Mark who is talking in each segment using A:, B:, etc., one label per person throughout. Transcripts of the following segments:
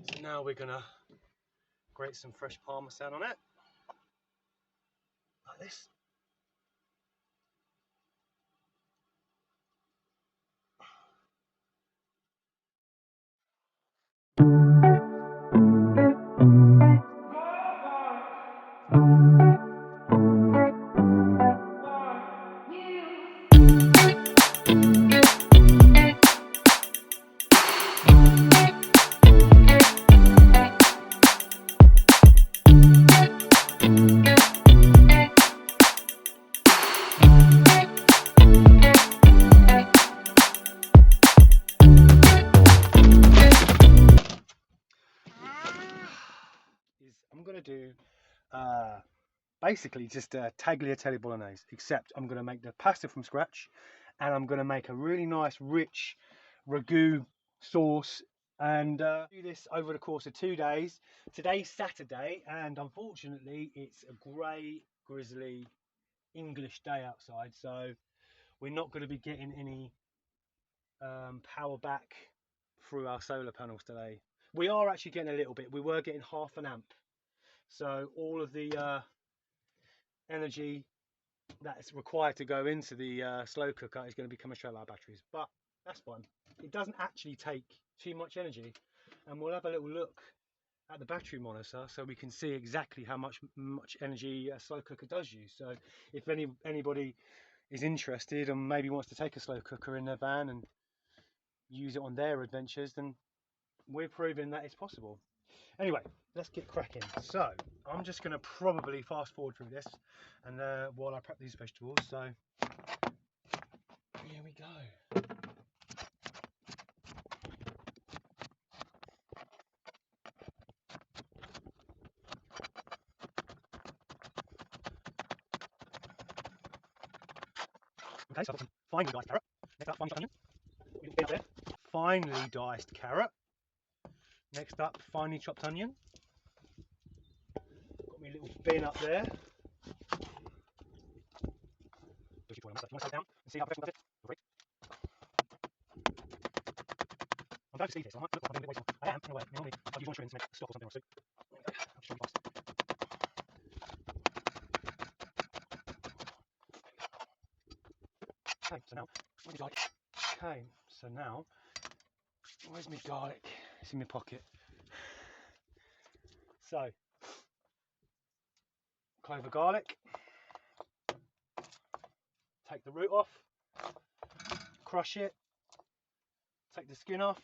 A: So now we're gonna grate some fresh parmesan on it, like this. I'm gonna do basically just a tagliatelle bolognese, except I'm gonna make the pasta from scratch, and I'm gonna make a really nice, rich ragu sauce, and do this over the course of 2 days. Today's Saturday, and unfortunately, it's a grey, grizzly English day outside, so we're not going to be getting any power back through our solar panels today. We are actually getting a little bit. We were getting 0.5 amp. So all of the energy that's required to go into the slow cooker is going to be coming straight out of our batteries. But that's fine. It doesn't actually take too much energy. And we'll have a little look at the battery monitor so we can see exactly how much energy a slow cooker does use. So if anybody is interested and maybe wants to take a slow cooker in their van and use it on their adventures, then we're proving that it's possible. Anyway, let's get cracking. So I'm just going to probably fast forward through this and while I prep these vegetables. So here we go. Okay, so I've got some finely diced carrot. Next up, finely chopped onion. Finely diced carrot. Next up, finely chopped onion. Got my little bin up there. You want to sit down and see how professional does it? Great. I'm going to see this, so I might look like I'm doing a bit wasteful. I am, in a way. Normally, I'd use one shrimp to make stock or something or soup. I'll show you fast. Okay, so now, where's my garlic? Okay, so now, where's my garlic? It's in my pocket. So, clove of garlic. Take the root off. Crush it. Take the skin off.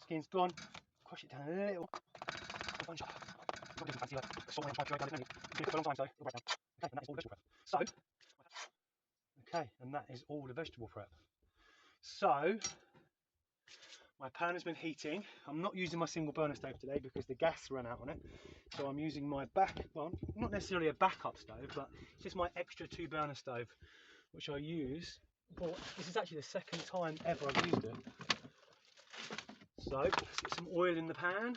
A: Skin's gone. Crush it down a little. Not too fancy, like salt and garlic. It's been cooked for a long time, so it'll break down. Okay, and that is all the vegetable prep. So, okay, and that is all the vegetable prep. So, my pan has been heating. I'm not using my single burner stove today because the gas ran out on it. So I'm using my well, not necessarily a backup stove, but it's just my extra 2 burner stove, which I use. Well, this is actually the second time ever I've used it. So let's get some oil in the pan.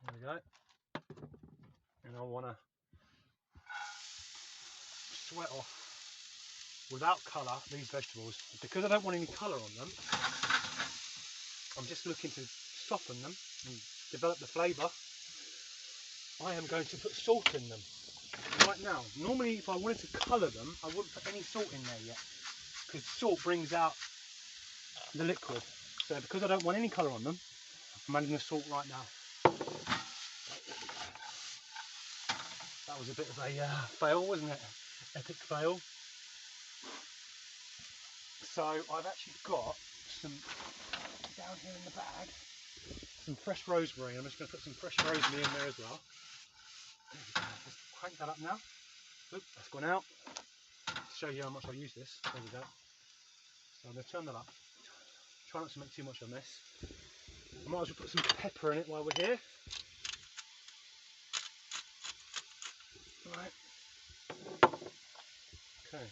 A: There we go. And I want to sweat off without colour these vegetables. Because I don't want any colour on them, I'm just looking to soften them and develop the flavour. I am going to put salt in them right now. Normally if I wanted to colour them, I wouldn't put any salt in there yet, because salt brings out the liquid. So because I don't want any colour on them, I'm adding the salt right now. That was a bit of a fail, wasn't it? Epic fail. So I've actually got some, down here in the bag, some fresh rosemary. I'm just going to put some fresh rosemary in there as well. There we go. Just crank that up now. Oop, that's gone out. To show you how much I use this. There we go. So I'm going to turn that up. Try not to make too much of a mess. I might as well put some pepper in it while we're here. Right. Okay.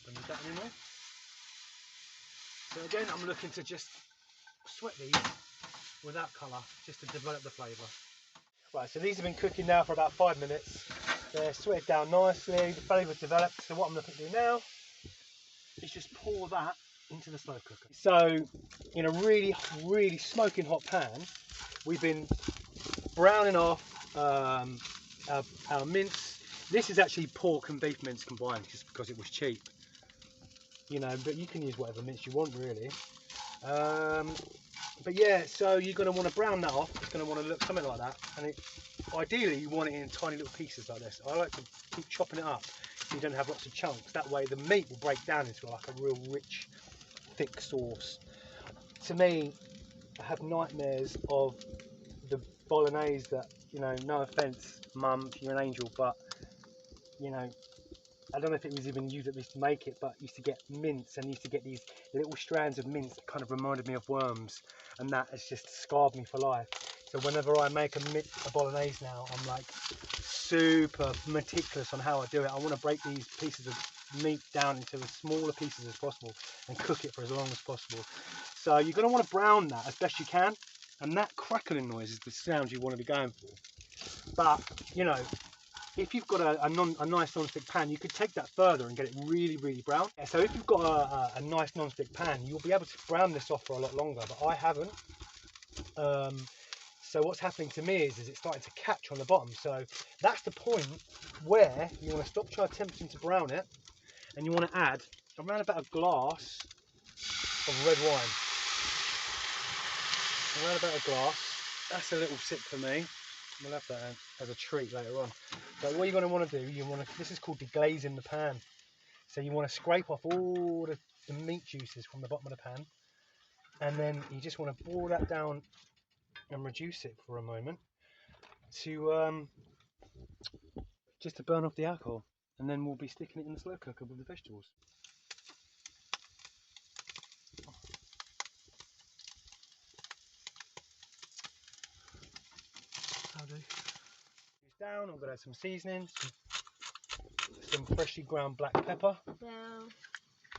A: Don't need that anymore. So again, I'm looking to just sweat these without colour, just to develop the flavour. Right, so these have been cooking now for about 5 minutes. They're sweated down nicely, the flavour's developed. So what I'm looking to do now is just pour that into the slow cooker. So in a really, really smoking hot pan, we've been browning off our mince. This is actually pork and beef mince combined, just because it was cheap. You know, but you can use whatever mince you want, really. But yeah, so you're going to want to brown that off. It's going to want to look something like that, and ideally you want it in tiny little pieces like this. I like to keep chopping it up so you don't have lots of chunks. That way the meat will break down into like a real rich, thick sauce. To me, I have nightmares of the bolognese that, you know, no offence, Mum, you're an angel, but you know, I don't know if it was even you that used to make it, but used to get mince and used to get these little strands of mince that kind of reminded me of worms, and that has just scarred me for life. So whenever I make a bolognese now, I'm like super meticulous on how I do it. I want to break these pieces of meat down into as smaller pieces as possible and cook it for as long as possible. So you're going to want to brown that as best you can, and that crackling noise is the sound you want to be going for. But you know, if you've got a nice non-stick pan, you could take that further and get it really, really brown. So if you've got a nice non-stick pan, you'll be able to brown this off for a lot longer, but I haven't. So what's happening to me is it's starting to catch on the bottom. So that's the point where you want to stop attempting to brown it, and you want to add around about a glass of red wine. Around about a glass. That's a little sip for me. We'll have that as a treat later on. But what you're going to want to do, this is called deglazing the pan. So you want to scrape off all the meat juices from the bottom of the pan, and then you just want to boil that down and reduce it for a moment to just to burn off the alcohol, and then we'll be sticking it in the slow cooker with the vegetables. Down, I'm going to add some seasoning, some freshly ground black pepper,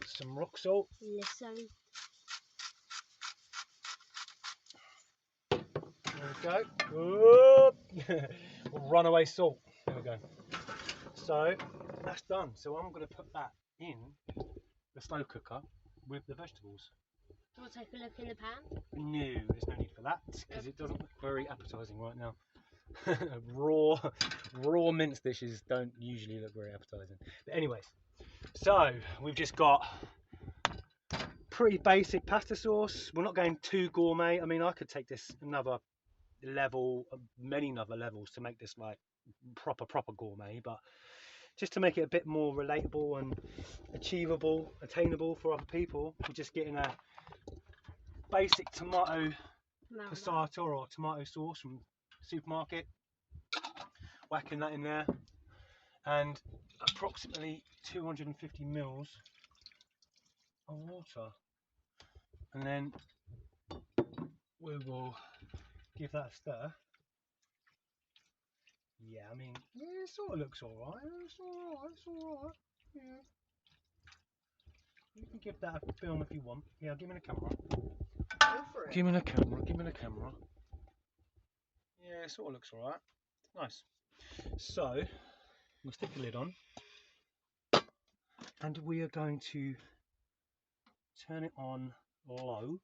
A: some rock salt,
B: Listen.
A: there we go, runaway salt, there we go. So that's done. So I'm going to put that in the slow cooker with the vegetables.
B: Do you want to take a look in the pan?
A: No, there's no need for that because it doesn't look very appetising right now. raw mince dishes don't usually look very appetising. But anyways, so we've just got pretty basic pasta sauce. We're not going too gourmet. I mean, I could take this another level, many other levels to make this like proper gourmet, but just to make it a bit more relatable and attainable for other people, we're just getting a basic tomato passata or tomato sauce from the supermarket, whacking that in there, and approximately 250 mils of water, and then we will give that a stir. Yeah, I mean, yeah, it sort of looks alright. It's alright. Yeah. You can give that a film if you want. Yeah, give me the camera.
B: Go for it.
A: Give me the camera. Yeah, it sort of looks alright. Nice. So, we'll stick the lid on, and we are going to turn it on low,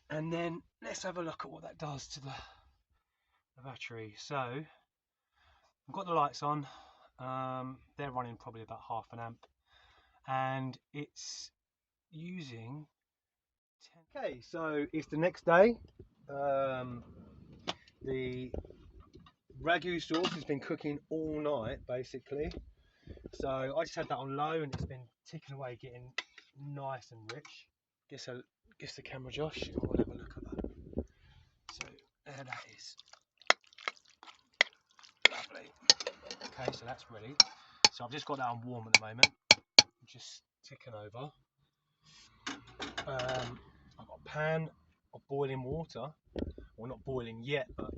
A: and then let's have a look at what that does to the battery. So, I've got the lights on. They're running probably about 0.5 amp, and it's using 10. Okay, so it's the next day. The ragu sauce has been cooking all night basically, so I just had that on low and it's been ticking away, getting nice and rich. Guess the camera, Josh, we'll have a look at that. So there that is. Lovely. Okay, so that's ready. So I've just got that on warm at the moment, just ticking over. I've got a pan of boiling water. Well, not boiling yet, but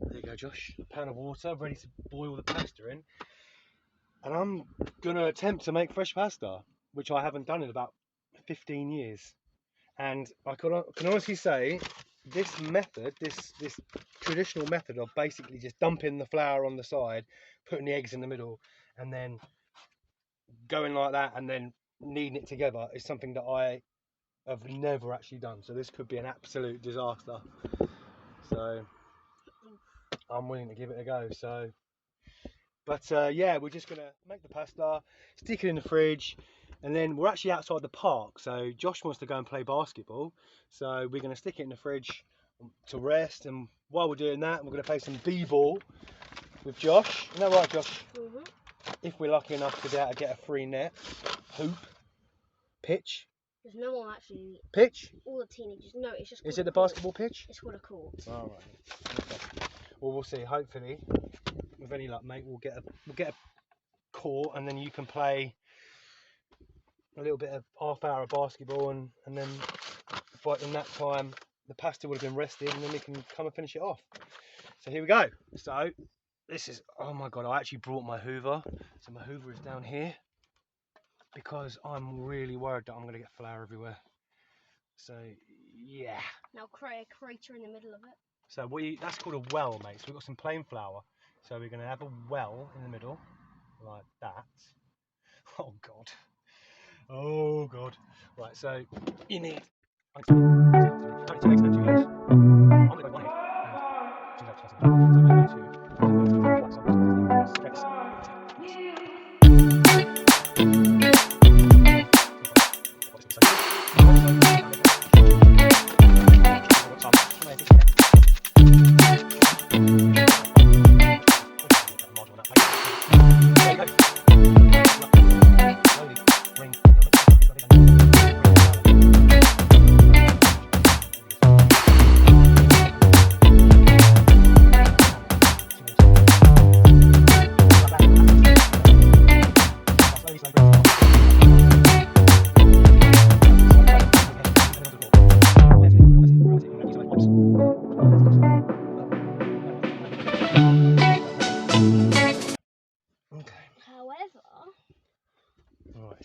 A: there you go, Josh. A pan of water ready to boil the pasta in. And I'm going to attempt to make fresh pasta, which I haven't done in about 15 years. And I can honestly say, this method, this traditional method of basically just dumping the flour on the side, putting the eggs in the middle, and then going like that, and then kneading it together is something that I have never actually done. So this could be an absolute disaster. So I'm willing to give it a go. So, but yeah, we're just gonna make the pasta, stick it in the fridge, and then we're actually outside the park. So Josh wants to go and play basketball. So we're gonna stick it in the fridge to rest. And while we're doing that, we're gonna play some b-ball with Josh. Isn't that right, Josh?
B: Mhm.
A: If we're lucky enough to be able to get a free net, hoop, pitch,
B: There's no one actually.
A: pitch.
B: All the teenagers. No, it's just.
A: Is
B: called
A: it
B: a
A: the
B: court.
A: basketball pitch?
B: It's called a court.
A: All right. Okay. Well, we'll see. Hopefully, with any luck, mate, we'll get a court, and then you can play a little bit of half hour of basketball, and then by in that time the pasta would have been rested, and then we can come and finish it off. So here we go. So this is, oh my god, I actually brought my Hoover. So my Hoover is down here because I'm really worried that I'm going to get flour everywhere. So yeah.
B: Now create a crater in the middle of it.
A: So that's called a well, mate. So we've got some plain flour. So we're going to have a well in the middle, like that. Oh god. Oh god. Right, so you need. How many takes now? 2 goes. I'm going to go 1 egg. And she's actually so I'm going to go 2. So I'm going to go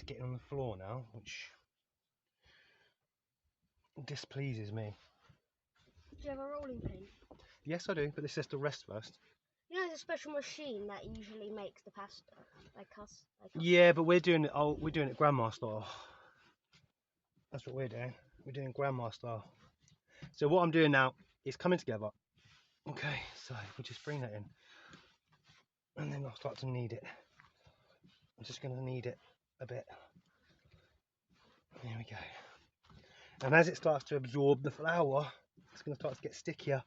A: getting on the floor now, which displeases me.
B: Do you have a rolling pin?
A: Yes, I do, but this has to rest first.
B: You know, there's a special machine that usually makes the pasta, like us.
A: Yeah, but we're doing it. Oh, we're doing it grandma style. That's what we're doing. We're doing grandma style. So what I'm doing now is coming together. Okay, so we'll just bring that in, and then I'll start to knead it. I'm just going to knead it a bit. There we go. And as it starts to absorb the flour, it's going to start to get stickier.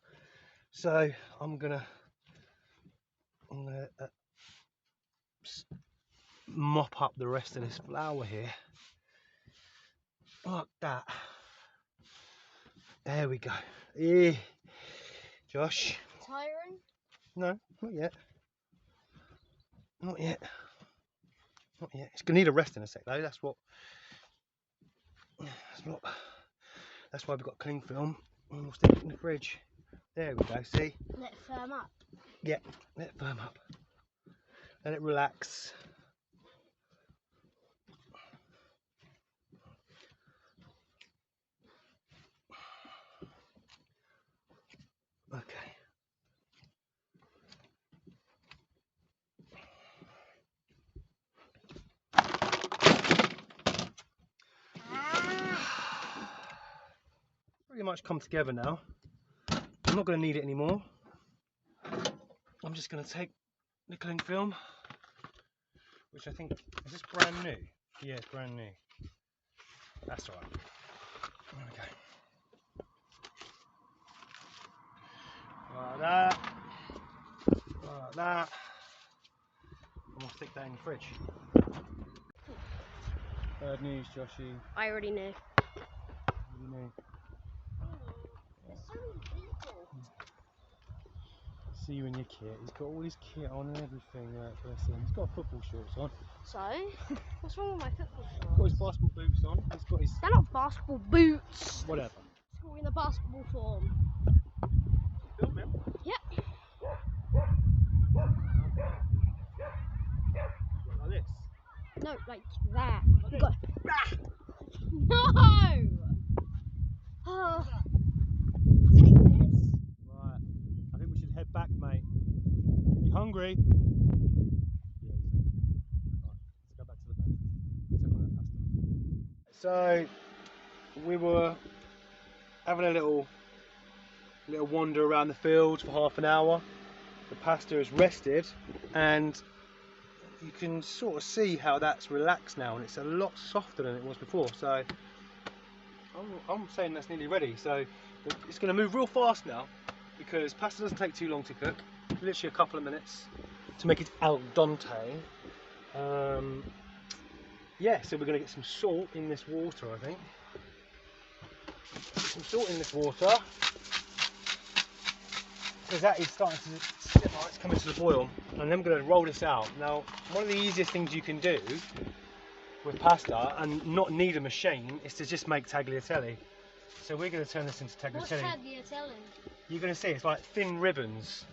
A: So I'm gonna mop up the rest of this flour here, like that. There we go. Eh, Josh.
B: Tiring?
A: No, not yet. Not yet. Not yet. It's gonna need a rest in a sec though. That's why we've got cling film, and we'll stick it in the fridge. There we go. See?
B: Let it firm up.
A: Yeah, let it firm up. Let it relax. Okay. Pretty much come together now. I'm not going to need it anymore. I'm just going to take the cling film, which I think, is this brand new? Yeah, it's brand new. That's all right. There we go. Like that. Like that. And we'll stick that in the fridge. Bad news, Joshy.
B: I already knew.
A: You know.
B: There's so many people.
A: See you in your kit. He's got all his kit on and everything. Bless him. He's got football shorts on.
B: So, what's wrong with my football
A: He's got his
B: shorts?
A: basketball boots on. He's got his
B: They're not basketball boots.
A: whatever.
B: It's called in the basketball form.
A: Film him.
B: Yep.
A: Like this.
B: No, like that.
A: Like
B: You
A: this.
B: got. No. Oh. Take this.
A: Right. I think we should head back, mate. You hungry? Yeah, he's hungry. Right. Let's go back to the boat. Let's have that pasta. So we were having a little wander around the field for half an hour. The pasta is rested, and you can sort of see how that's relaxed now, and it's a lot softer than it was before. So I'm saying that's nearly ready. So it's going to move real fast now, because pasta doesn't take too long to cook. Literally a couple of minutes to make it al dente. Yeah, so we're going to get some salt in this water, I think. Some salt in this water, because that is starting to simmer, it's coming to the boil, and then I'm going to roll this out. Now, one of the easiest things you can do with pasta and not need a machine is to just make tagliatelle. So we're going to turn this into tagliatelle.
B: What's tagliatelle?
A: You're going to see it's like thin ribbons.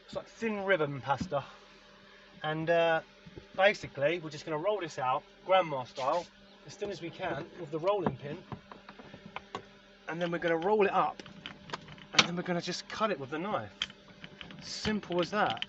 A: It's like thin ribbon pasta, and basically we're just going to roll this out grandma style as thin as we can with the rolling pin, and then we're going to roll it up, and then we're going to just cut it with the knife. Simple as that.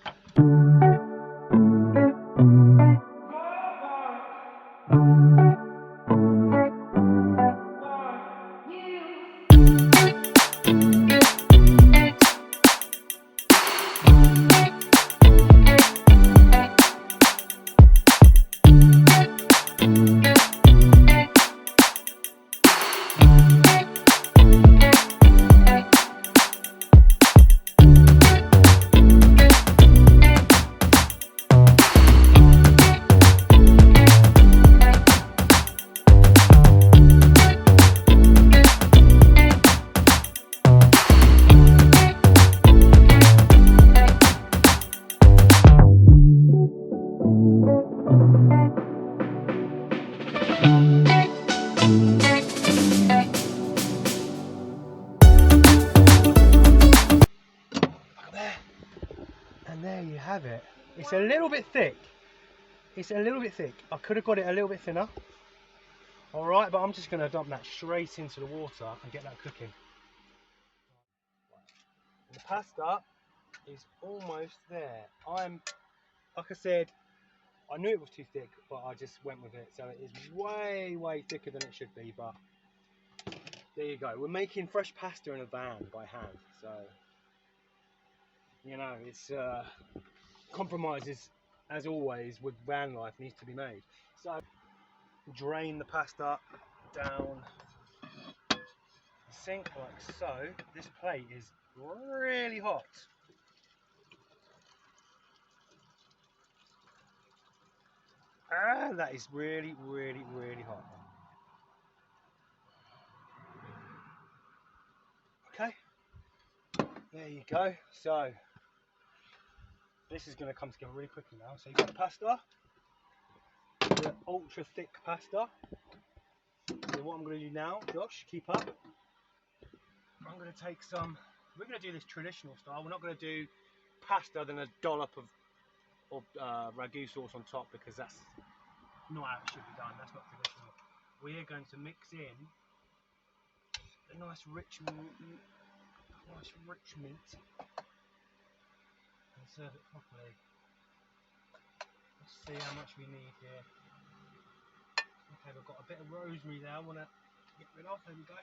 A: And there you have it. It's a little bit thick. It's a little bit thick. I could have got it a little bit thinner. Alright, but I'm just going to dump that straight into the water and get that cooking. The pasta is almost there. Like I said, I knew it was too thick, but I just went with it. So it is way, way thicker than it should be, but there you go. We're making fresh pasta in a van by hand. So, you know, it's compromises, as always, with van life needs to be made. So, drain the pasta down the sink like so. This plate is really hot. That is really, really, really hot. Okay, there you go. So this is going to come together really quickly now. So you've got the pasta, the ultra thick pasta. So what I'm going to do now, Josh, keep up. I'm going to take some. We're going to do this traditional style. We're not going to do pasta then a dollop of ragu sauce on top, because that's not how it should be done. That's not traditional. We are going to mix in a nice rich meat and serve it properly. Let's see how much we need here. Okay, we've got a bit of rosemary there I want to get rid of. There we go.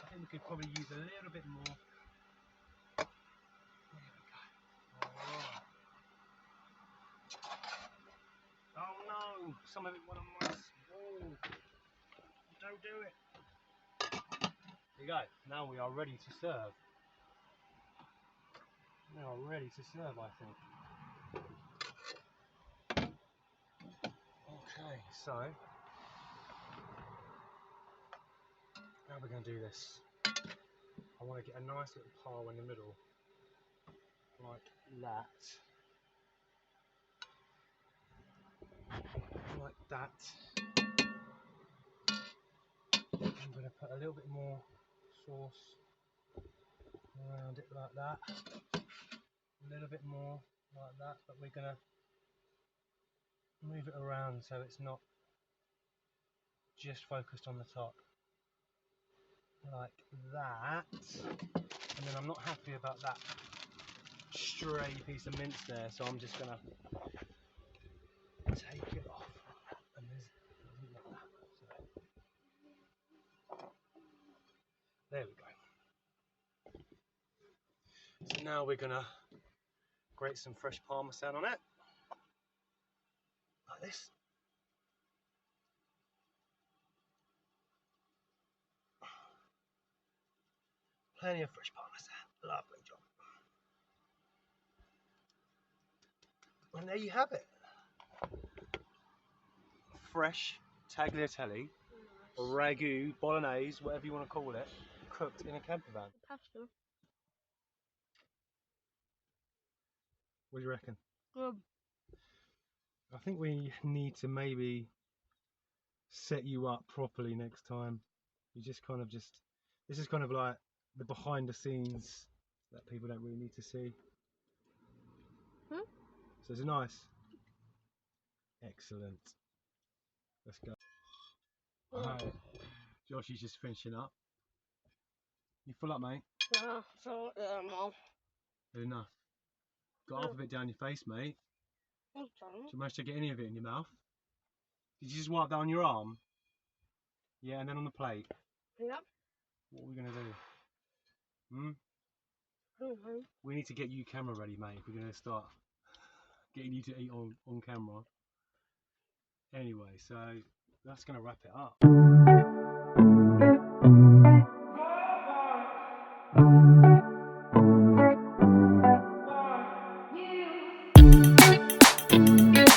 A: I think we could probably use a little bit more. There we go. Alright. Oh no! Some of it went on my wall. Don't do it. There you go. Now we are ready to serve. Now ready to serve, I think. Okay, so how are we going to do this? I want to get a nice little pile in the middle, like that. Like that. I'm going to put a little bit more sauce around it like that. A little bit more like that, but we're going to move it around so it's not just focused on the top. Like that. And then I'm not happy about that stray piece of mince there, so I'm just going to take it off. And Now we're gonna grate some fresh parmesan on it, like this. Plenty of fresh parmesan, lovely job. And there you have it. Fresh tagliatelle, or ragu, bolognese, whatever you want to call it, cooked in a camper van.
B: Pasta.
A: What do you reckon?
B: Good.
A: I think we need to maybe set you up properly next time. You just this is kind of like the behind the scenes that people don't really need to see.
B: Hmm?
A: So it's nice. Excellent. Let's go. Alright, Josh is just finishing up. You full up, mate?
B: No, so more.
A: Good enough. Got half of it down your face, mate. Did you manage to get any of it in your mouth? Did you just wipe that on your arm? Yeah, and then on the plate?
B: Yep.
A: What are we going to do? Hmm?
B: Mm-hmm.
A: We need to get you camera ready, mate, if we're going to start getting you to eat on camera. Anyway, so that's going to wrap it up.